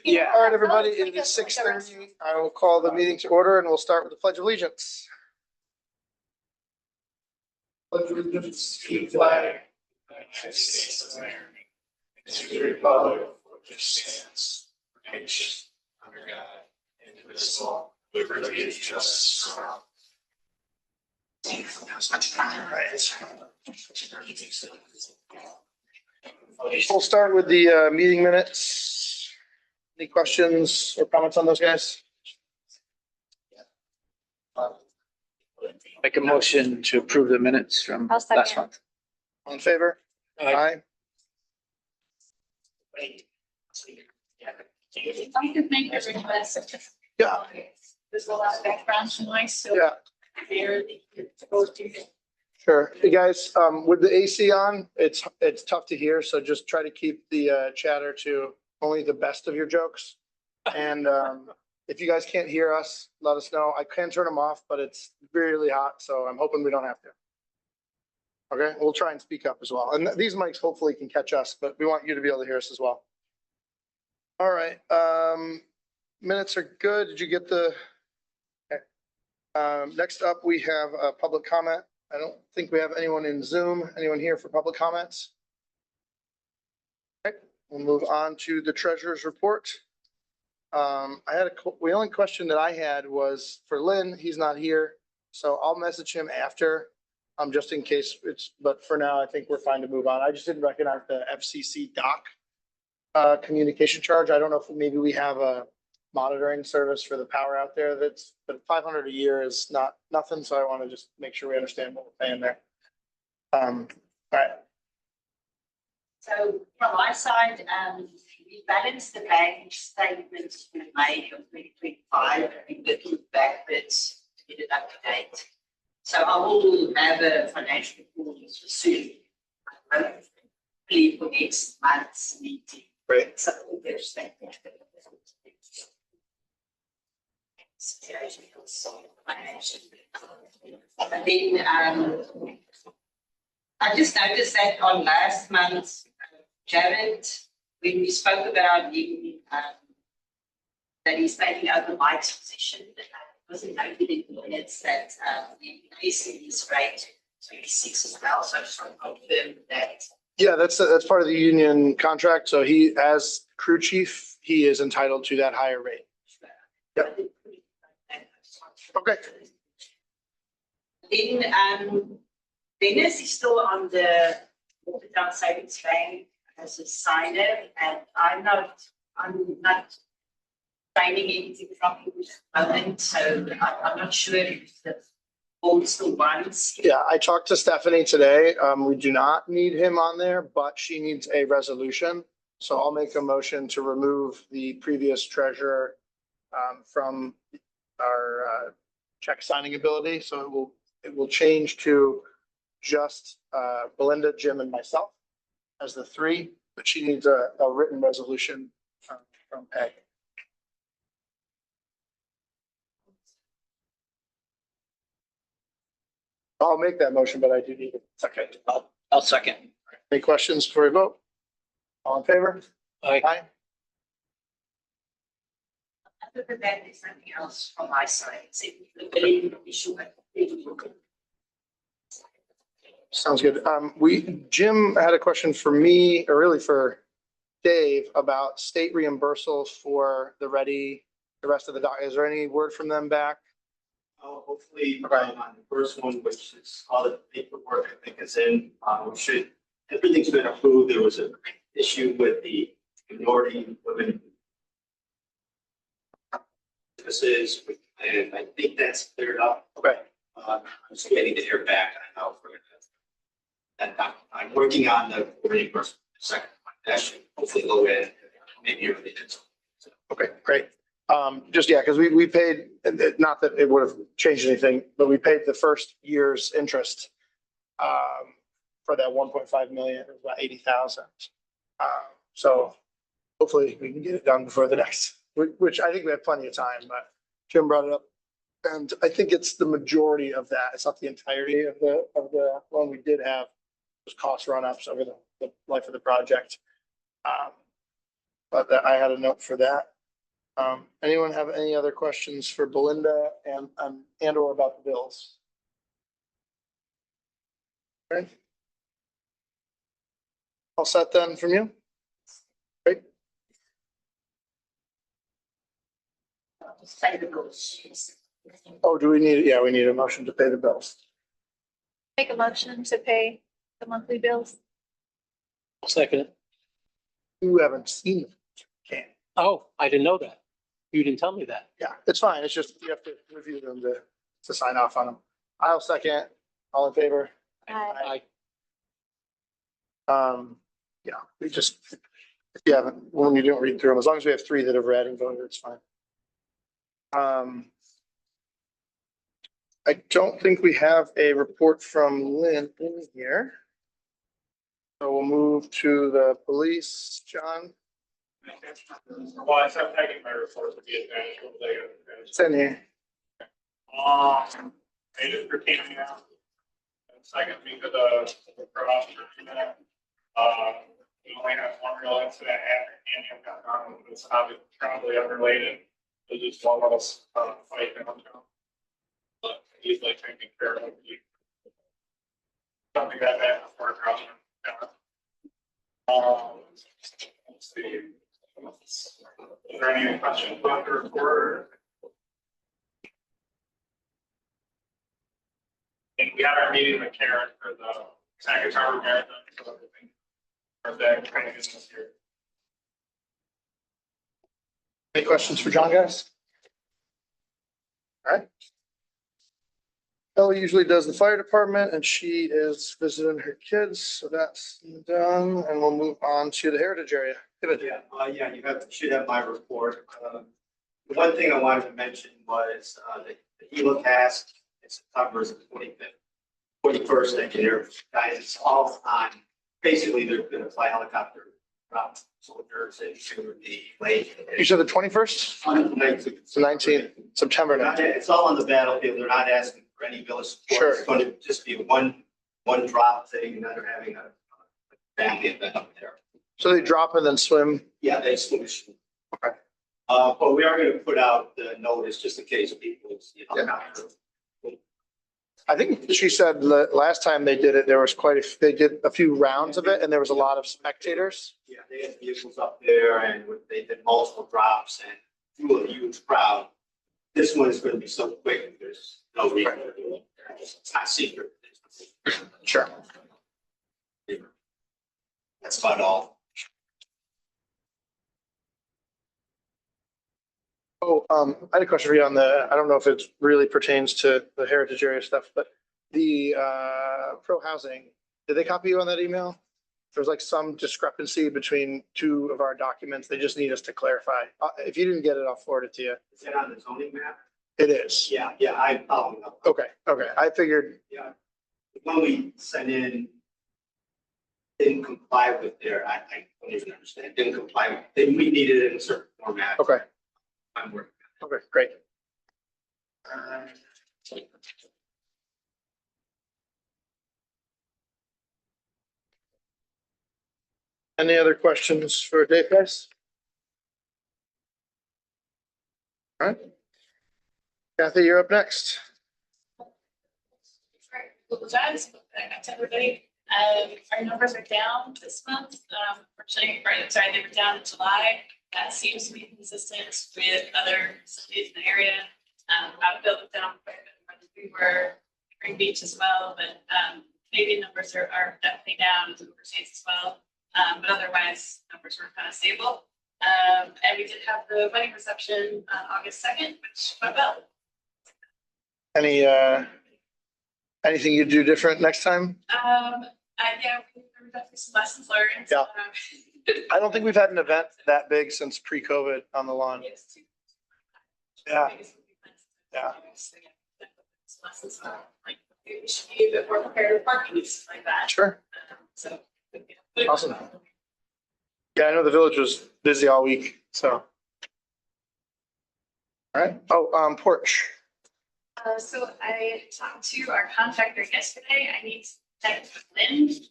Yeah. All right, everybody, it is 6:30. I will call the meeting to order and we'll start with the Pledge of Allegiance. Pledge of allegiance to the flag of the United States of America, and to the republic which stands one nation under God, indivisible, with liberty and justice for all. We'll start with the meeting minutes. Any questions or comments on those, guys? Make a motion to approve the minutes from I'll second. last month. All in favor? Aye. I could make a request. Yeah, There's a lot of background noise, so. yeah, Barely supposed to. sure. Hey, guys, with the AC on, it's tough to hear, so just try to keep the chatter to only the best of your jokes. And if you guys can't hear us, let us know. I can turn them off, but it's really hot, so I'm hoping we don't have to. Okay, we'll try and speak up as well. And these mics hopefully can catch us, but we want you to be able to hear us as well. All right, minutes are good. Did you get the? Okay. Next up, we have a public comment. I don't think we have anyone in Zoom. Anyone here for public comments? Okay, we'll move on to the treasurer's report. The only question that I had was for Lynn. He's not here, so I'll message him after, just in case but for now, I think we're fine to move on. I just didn't recognize the FCC doc communication charge. I don't know if maybe we have a monitoring service for the power out there but 500 a year is not nothing. So I want to just make sure we understand what we're paying there. All right. So from my side, we balanced the bank statements for May of 2025. We looking backwards to get it up to date. So I will have a financial report soon. Hopefully for next month's meeting. Great. So there's that. And then I just noticed that on last month's Jared, when we spoke about him, that he's taking over Mike's position, it wasn't noted in the minutes that the increase in his rate to 26 as well. So I just want to confirm that. Yeah, that's part of the union contract. So he, as crew chief, he is entitled to that higher rate. Yep. Okay. Then Dennis is still on the Watertown Savings Bank as a signer, and I'm not finding anything from him at the moment, so I'm not sure if the board still wants. Yeah, I talked to Stephanie today. We do not need him on there, but she needs a resolution. So I'll make a motion to remove the previous treasurer from our check signing ability. So it will change to just Belinda, Jim, and myself as the three, but she needs a written resolution from Peg. I'll make that motion, but I do need it. Okay, I'll second. Any questions before we vote? All in favor? Aye. Aye. Other than that, there's nothing else from my side. It's the billing issue. Sounds good. Jim had a question for me, or really for Dave, about state reimbursements for the rest of the doc. Is there any word from them back? Hopefully, on the first one, which is all the paperwork, I think is in, everything's been approved. There was an issue with the minority women. And I think that's cleared up. Okay. I'm just waiting to hear back on how we're gonna. And I'm working on the reimbursement second one. That should hopefully go in maybe early next week. Okay, great. Because we paid, not that it would have changed anything, but we paid the first year's interest for that 1.5 million, it was about 80,000. So hopefully we can get it done before the next, which I think we have plenty of time, but Jim brought it up. And I think it's the majority of that. It's not the entirety of the loan. We did have those cost run ups over the life of the project. but that I had a note for that. Anyone have any other questions for Belinda and or about the bills? Right. All set then from you? Great. Oh, do we need, yeah, we need a motion to pay the bills. Make a motion to pay the monthly bills. Second. You haven't seen them. Can't. Oh, I didn't know that. You didn't tell me that. Yeah, it's fine. It's just, you have to review them to sign off on them. I'll second. All in favor? Aye. Yeah, we just, if you haven't, when you don't read through them, as long as we have three that have read and voted, it's fine. I don't think we have a report from Lynn in here. So we'll move to the police, John. Well, I stopped taking my report to be advanced over there. It's in here. They just repeated me now. Second week of the cross. We only have one real incident after Canyon got on, it's probably unrelated. It was just one little fight downtown. But he's like taking care of it. Something that bad before crossing. Let's see. Is there any questions about the report? And we had our meeting with Karen for the Saga Tower Marathon. So everything for that training is this year. Any questions for John, guys? All right. Ellie usually does the fire department and she is visiting her kids, so that's done, and we'll move on to the heritage area. David. Yeah, you should have my report. The one thing I wanted to mention was, the Helo task, it covers the 25th, 21st engineer, guys, it's all on, basically, they're gonna fly helicopter, soldiers into the lake. You said the 21st? On the 19th. It's the 19th, September 19th. It's all on the battlefield, they're not asking for any village support. Sure. It's going to just be one drop thing, and then they're having a family event up there. So they drop and then swim. Yeah, they swoosh. Okay. But we are gonna put out the notice just in case people, Yeah. not. I think she said last time they did it, there was they did a few rounds of it and there was a lot of spectators. Yeah, they had vehicles up there and they did multiple drops and drew a huge crowd. This one is gonna be so quick, there's no reason to do it. It's not secret. Sure. That's about all. Oh, I had a question for you on I don't know if it really pertains to the heritage area stuff, but the pro housing, did they copy you on that email? There was like some discrepancy between two of our documents. They just need us to clarify. If you didn't get it, I'll forward it to you. Is that on the zoning map? It is. Yeah, I followed up. Okay, I figured, Yeah. When we sent in, didn't comply with their, I don't even understand, didn't comply with, we needed it in a certain format. okay, I'm working. great. Any other questions for Dave, guys? All right. Kathy, you're up next. Apologize, but back to everybody. Our numbers are down this month. Fortunately, sorry, they were down in July. That seems to be consistent with other cities in the area. Abbeville was down quite a bit more than we were, Green Beach as well, but Canadian numbers are definitely down overseas as well. But otherwise, numbers were kind of stable. And we did have the wedding reception on August 2nd, which went well. Anything you do different next time? Yeah, we were definitely some lessons learned. Yeah. I don't think we've had an event that big since pre-COVID on the lawn. Yeah. Yeah. Lessons like we should be a bit more prepared with parking and stuff like that. Sure. So. Awesome. Yeah, I know the village was busy all week, so. All right. Oh, porch. So I talked to our contractor yesterday. I need to check with Lynn to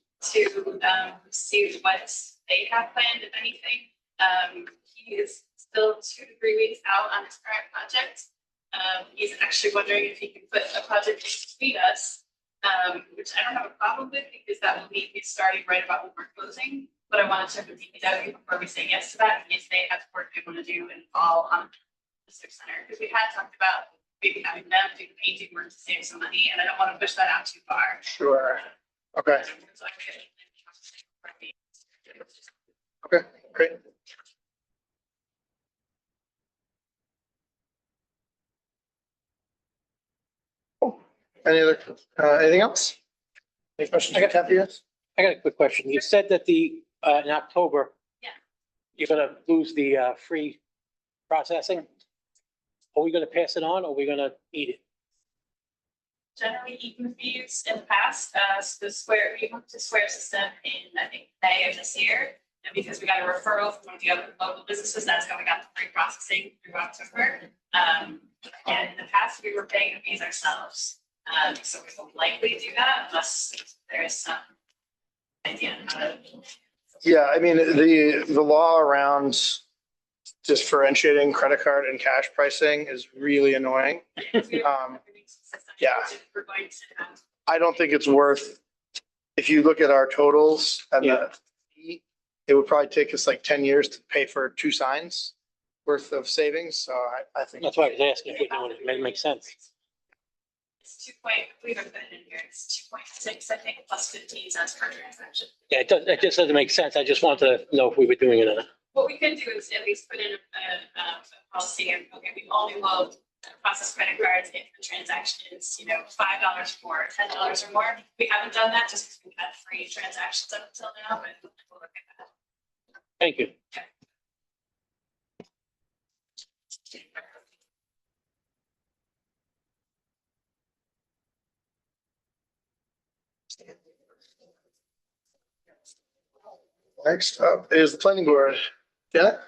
see what they have planned, if anything. He is still 2 to 3 weeks out on his current project. He's actually wondering if he can put a project between us, which I don't have a problem with because that will mean he's starting right about when we're closing. But I want to check with DPW before we say yes to that, in case they have work they want to do in fall on the Civic Center, because we had talked about maybe having them do the painting work to save some money, and I don't want to push that out too far. Sure. Okay, So I could- okay, great. Cool. Any other, anything else? Any questions I got- Kathy, yes? I got a quick question. You said that in October. Yeah. You're gonna lose the, free processing. Are we gonna pass it on or are we gonna eat it? Generally eaten fees in the past, so we moved to Square system in, I think, May of this year. And because we got a referral from one of the other local businesses, that's how we got the free processing through October. And in the past, we were paying the fees ourselves. So we will likely do that unless there is some idea on how to. Yeah, I mean, the law around differentiating credit card and cash pricing is really annoying. Yeah. We're going to have. I don't think it's worth, if you look at our totals and Yeah. it would probably take us like 10 years to pay for 2 signs worth of savings. So I think. That's why I was asking if we're doing it. It makes sense. It's 2 we haven't put it in here, it's 2.6, I think, plus 15 cents per transaction. Yeah, it just doesn't make sense. I just wanted to know if we were doing it or not. What we can do is at least put in a policy of, okay, we only will process credit cards if the transaction is, $5 more, $10 or more. We haven't done that just because we've had free transactions up until now, but we'll look at that. Thank you. Next up is the planning board. Janet?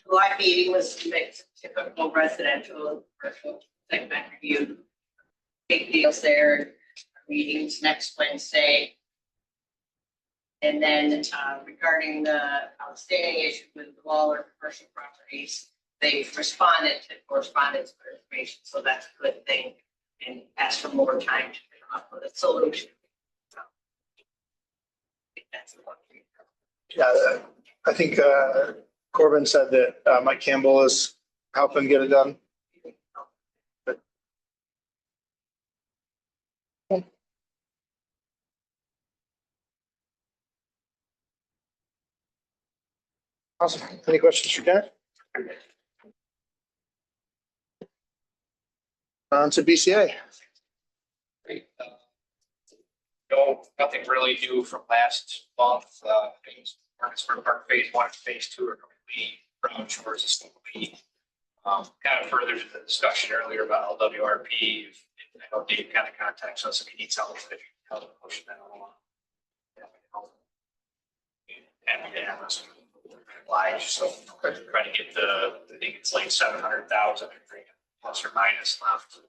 July meeting was mixed, typical residential, commercial segment review. Big deals there, meetings next Wednesday. And then regarding the outstanding issue with the Waller commercial properties, they've responded to correspondence for information, so that's a good thing. And asked for more time to come up with a solution. So, I think that's important. Yeah, I think Corbin said that Mike Campbell is helping get it done. Awesome. Any questions for Janet? On to BCA. Great. No, nothing really new from last month. Things, Martinsburg Park Phase 1 and Phase 2 are complete. Brown Shores is complete. Kind of further to the discussion earlier about LWRP. I know Dave kind of contacts us if he needs help, if you help push that along. And we have us obliged, so try to get I think it's like 700,000 plus or minus left.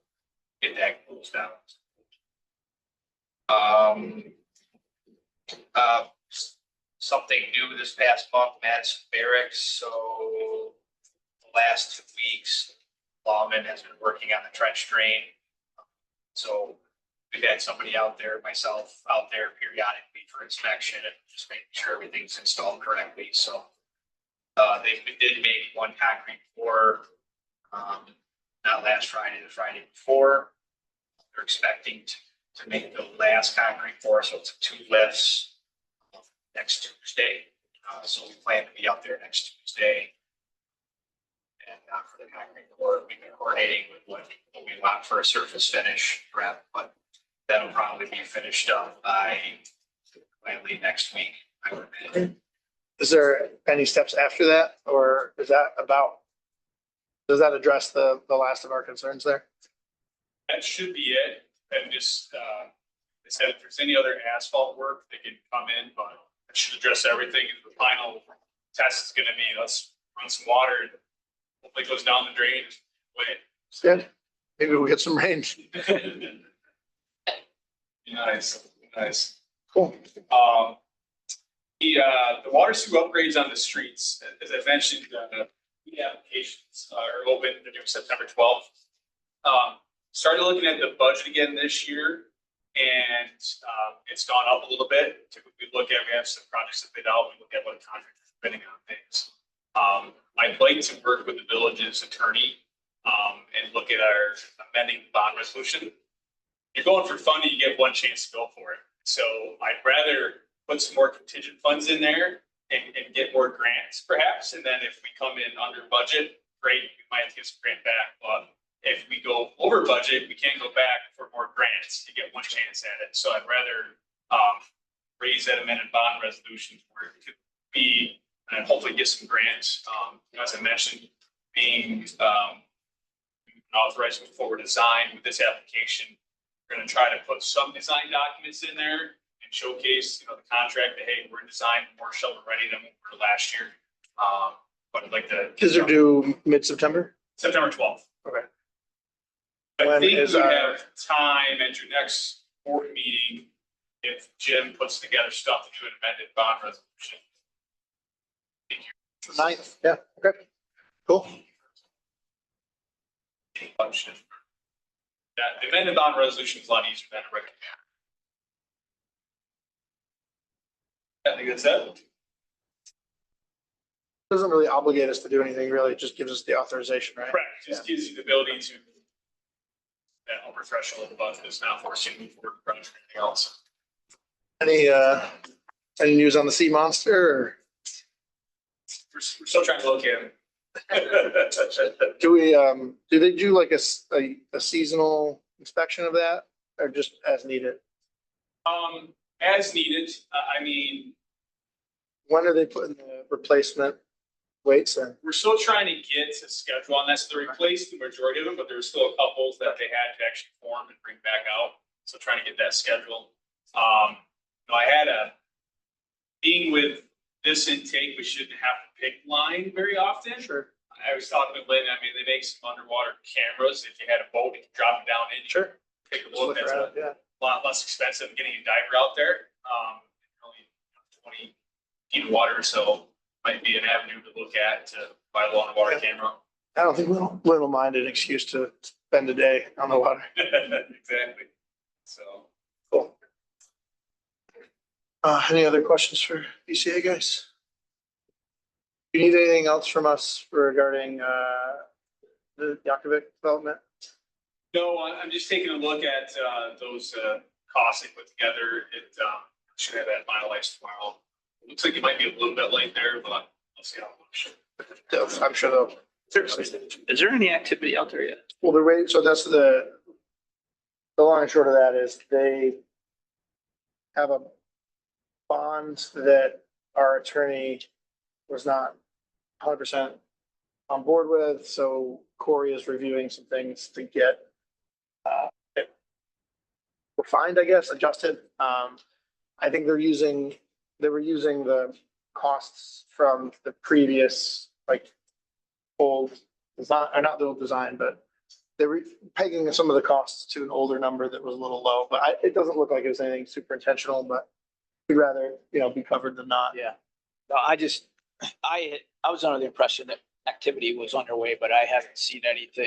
Get that closed out. Something new this past month, Madison Barracks. So the last 2 weeks, Lawman has been working on the trench drain. So we've had somebody out there, myself out there periodically for inspection and just making sure everything's installed correctly. So they did make one concrete pour, not last Friday, the Friday before. They're expecting to make the last concrete pour, so it's 2 lifts next Tuesday. So we plan to be out there next Tuesday. And for the concrete pour, we've been coordinating with what we want for a surface finish prep, but that'll probably be finished up by late next week, I would imagine. Is there any steps after that, or is that does that address the last of our concerns there? That should be it. And just, they said if there's any other asphalt work, they can come in, but it should address everything. The final test is gonna be, let's run some water and hopefully it goes down the drain. Good. Maybe we'll get some rain. Nice, nice. Cool. The water sewer upgrades on the streets, as I mentioned, the applications are open, they're due September 12th. Started looking at the budget again this year, and it's gone up a little bit. Typically look at, we have some projects that bid out, we look at what contractors are bidding on things. I'd like to work with the village's attorney and look at our amending bond resolution. You're going for funding, you get one chance to go for it. So I'd rather put some more contingent funds in there and get more grants perhaps. And then if we come in under budget, great, we might have to get some grant back. But if we go over budget, we can't go back for more grants to get one chance at it. So I'd rather raise that amended bond resolution where it could be, and hopefully get some grants. As I mentioned, being authorized to move forward design with this application, we're going to try to put some design documents in there and showcase, the contract that, hey, we're in design, more shovel ready than we were last year. But I'd like to. Is it due mid-September? September 12th. Okay. I When think is we our- have time at your next board meeting if Jim puts together stuff to do an amended bond resolution. Ninth, yeah, okay, cool. Function. That the amended bond resolution is a lot easier than a regular. I think that's it. Doesn't really obligate us to do anything, really, it just gives us the authorization, right? Correct, just gives you the ability to. That upper threshold, but it's not forcing you to move forward with project or anything else. Any news on the sea monster? Or We're still trying to locate him. do we, do they do like a seasonal inspection of that or just as needed? As needed, I mean, When are they putting the replacement weights in? we're still trying to get a schedule on that, so they replaced the majority of them, but there's still a couple that they had to actually form and bring back out. So trying to get that schedule. I had being with this intake, we shouldn't have to pick line very often. Sure. I was talking with Lynn, I mean, they make some underwater cameras. If you had a boat, you can drop it down in. Sure. Take a Just look. look That's around, a yeah. lot less expensive than getting a diver out there. Only 20 feet of water, so might be an avenue to look at to buy a underwater Yeah. camera. I don't think we'll mind an excuse to spend a day on the water. Exactly. So. Cool. Any other questions for BCA guys? You need anything else from us regarding, the Yakovic development? No, I'm just taking a look at those costs they put together. It should have that finalized tomorrow. Looks like it might be a little bit late there, but I'll see how much. I'm sure they'll. Is there any activity out there yet? Well, the rate, so that's the long and short of that is they have a bond that our attorney was not 100% on board with, so Corey is reviewing some things to get it refined, I guess, adjusted. I think they were using the costs from the previous, like, old design, or not the old design, but they were pegging some of the costs to an older number that was a little low, but it doesn't look like it was anything super intentional, but we'd rather, be covered than not. Yeah. No, I was under the impression that activity was underway, but I haven't seen anything.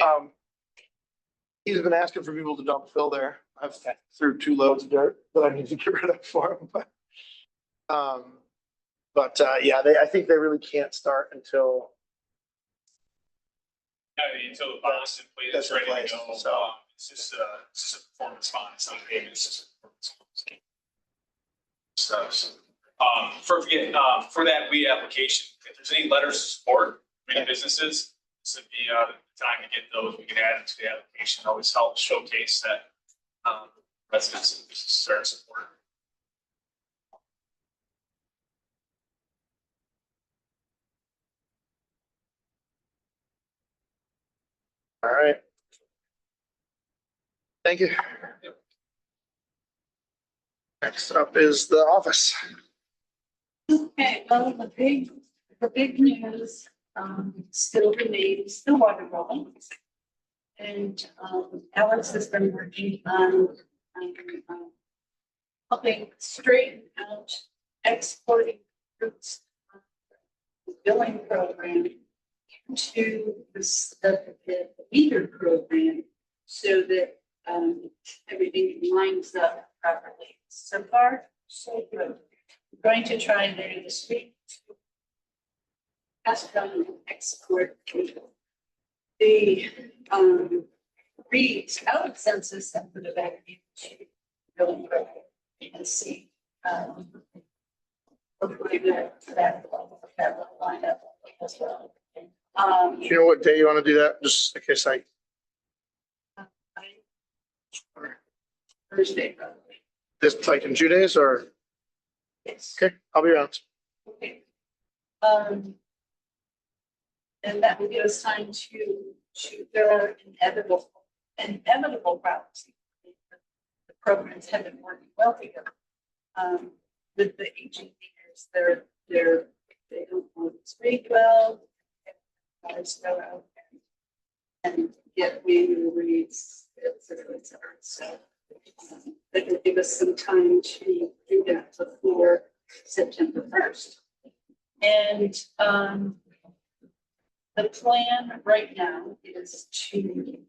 He's been asking for people to dump fill there. I've threw 2 loads of dirt that I need to get rid of for him, yeah, I think they really can't start until. Until the bond's in place, That's it's in ready to place, go. so. It's just a performance bond, it's not a payment, it's just a performance bond. For that we application, if there's any letters of support, from any businesses, this would be the time to get those, we can add them to the application, always help showcase that residents and businesses are in support. All right. Thank you. Next up is the office. Okay, well, the big news, still remains the water roll. And, Alex has been working on helping straighten out exporting roots billing program to the meter program so that everything lines up properly. So far, so good. I'm going to try later this week to pass down and export the reads out of census and put it back into billing program and see. Hopefully that will line up as well. Do you know what day you want to do that? Just in case Thursday, probably. this like in 2 days or, Yes. okay, I'll be around. Okay. And that will give us time to there are inevitable problems. The programs have been working well together. With the aging meters, they don't want to speak well. Go out and get manual reads, et cetera, et cetera. So that will give us some time to do that before September 1st. And the plan right now is to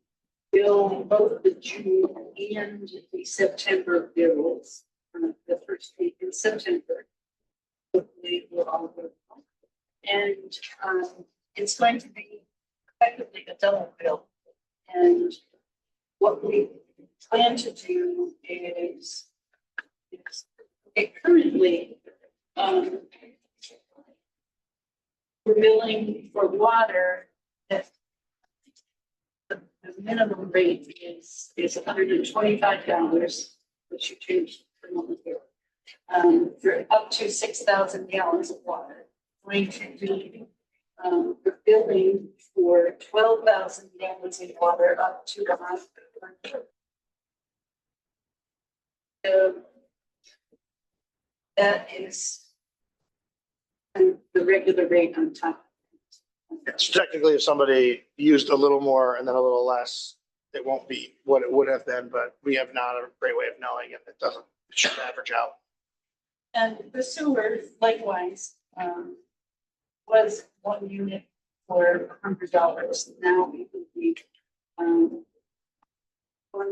bill both the June and the September bills the first week in September. Hopefully we'll all go. And it's going to be effectively a double bill. And what we plan to do is currently we're billing for water that the minimum rate is $125, which you change for moment here. For up to 6,000 gallons of water. Going to be we're billing for 12,000 gallons of water up to a month. That is the regular rate on top. So technically, if somebody used a little more and then a little less, it won't be what it would have been, but we have not a great way of knowing if it doesn't, it should average out. And the sewer likewise, was 1 unit for $100. Now we would be, 1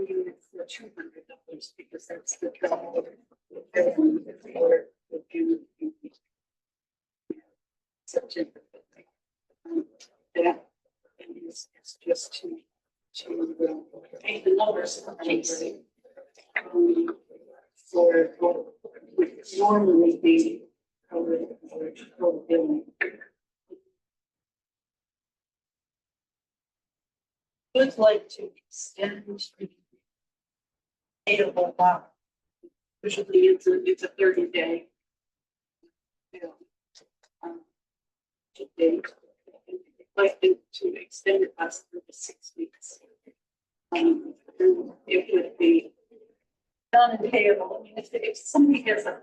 unit for $200 because that's the trouble. September. That is just to pay the numbers for case. For what would normally be for billing. Would like to extend the payable bond. Usually it's a 30-day. Like to extend it past 6 weeks. It would be done and payable. I mean, if somebody has a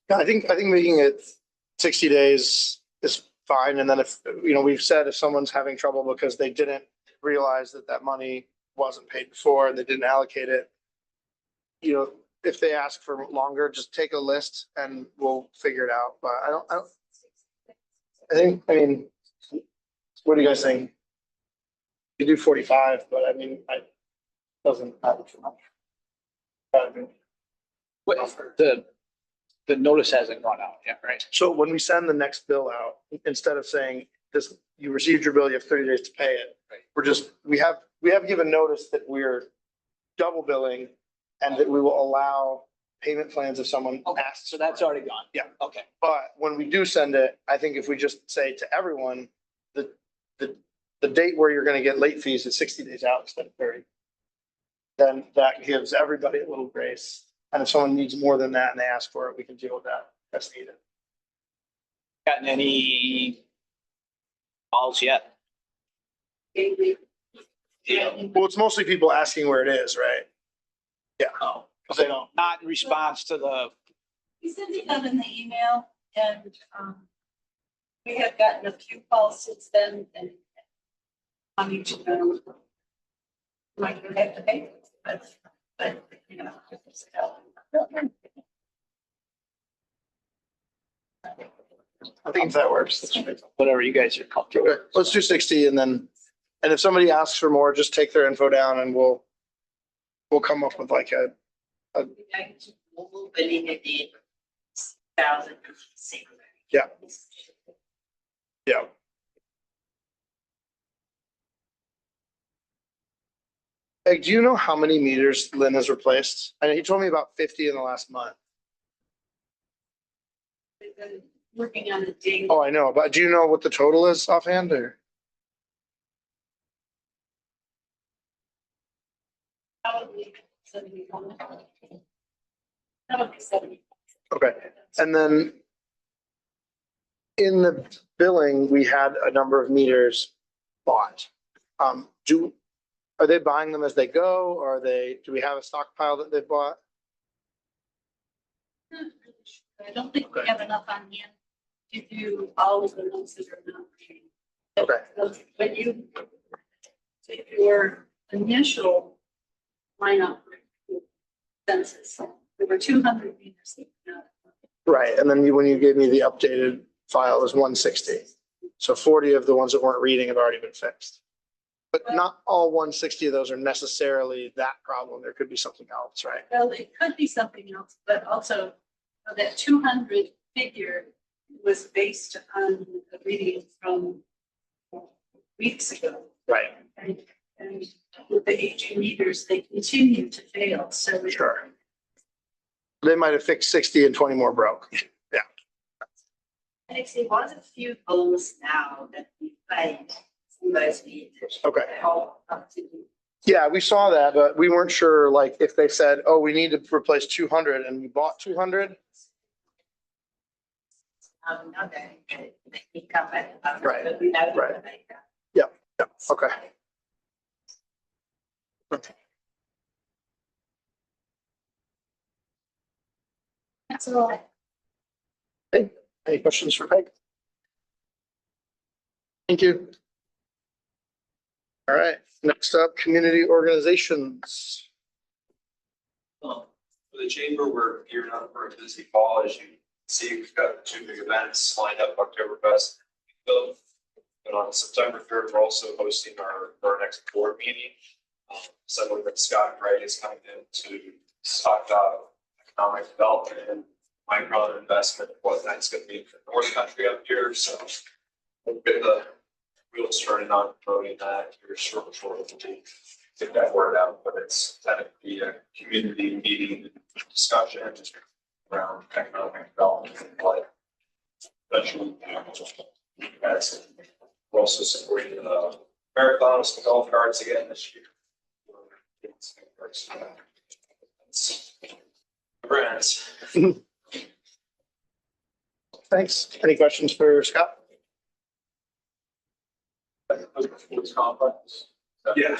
Yeah, I think making it 60 days is fine. And then if, we've said if someone's having trouble because they didn't realize that money wasn't paid before and they didn't allocate it, if they ask for longer, just take a list and we'll figure it out. But I mean, what do you guys think? You do 45, but I mean, doesn't matter too much. The notice hasn't gone out yet, right? So when we send the next bill out, instead of saying this, you received your bill, you have 30 days to pay it. We have given notice that we're double billing and that we will allow payment plans if someone asks. So that's already gone. Yeah. Okay. But when we do send it, I think if we just say to everyone, the date where you're going to get late fees is 60 days out instead of 30. Then that gives everybody a little grace. And if someone needs more than that and they ask for it, we can deal with that. That's needed. Gotten any calls yet? Well, it's mostly people asking where it is, right? Yeah. Oh, Because they don't. not in response to the, We sent it out in the email and we have gotten a few calls since then and I need to know. Might have to pay, but but, you know. I think if that works, that's fine. Whatever you guys are comfortable. Okay, let's do 60 and then, and if somebody asks for more, just take their info down and we'll come up with like a, Mobile billing at the 1,006. Yeah. yeah. Hey, do you know how many meters Lynn has replaced? I know he told me about 50 in the last month. We've been working on the date. Oh, I know, but do you know what the total is offhand or? Probably 71. Probably 70. Okay, and then in the billing, we had a number of meters bought. Are they buying them as they go? Or do we have a stockpile that they've bought? Not really sure. I don't think we have enough on hand to do all of the ones that are not. Okay. When you take your initial lineup census, there were 200 meters. that were not. Right, and then when you gave me the updated file, it was 160. So 40 of the ones that weren't reading have already been fixed. But not all 160 of those are necessarily that problem. There could be something else, right? Well, it could be something else, but also that 200 figure was based on a reading from weeks ago. Right. And with the aging meters, they continue to fail, so. Sure. They might have fixed 60 and 20 more broke. And actually, was a few bills now that we paid for those meters. Okay. They all up to date. Yeah, we saw that, but we weren't sure, like, if they said, oh, we need to replace 200 and we bought 200. No, they can come back. Right, But we know right. that they come. Yeah, okay. That's all. Any questions for Peg? Thank you. All right, next up, community organizations. For the chamber, we're gearing up for a busy fall. As you can see, we've got two big events lined up, Oktoberfest. But on September 3rd, we're also hosting our next board meeting. Someone that Scott Gray is coming in to talk about economic development and micro investment, what that's going to mean for North Country up here. So we'll get the wheels turning on promoting that here shortly to get that word out. But it's kind of be a community meeting discussion around economic development and like especially as we're also supporting marathons and golf carts again this year. Brands. Thanks. Any questions for Scott? Yeah.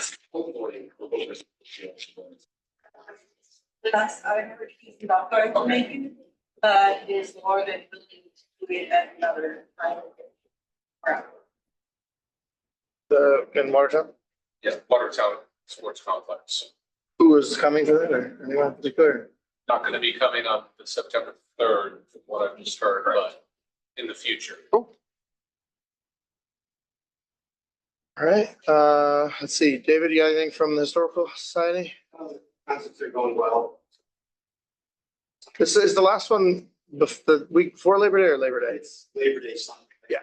The last I heard, he's not going to make it, but is more than willing to do it at another time. In Watertown? Yeah, Watertown Sports Complex. Who is coming to that or anyone in particular? Not going to be coming on the September 3rd, from what I've just heard, but in the future. Cool. All right, let's see. David, you got anything from the Historical Society? Concerts are going well. This is the last one, the week before Labor Day or Labor Day? It's Labor Day Sunday. Yeah.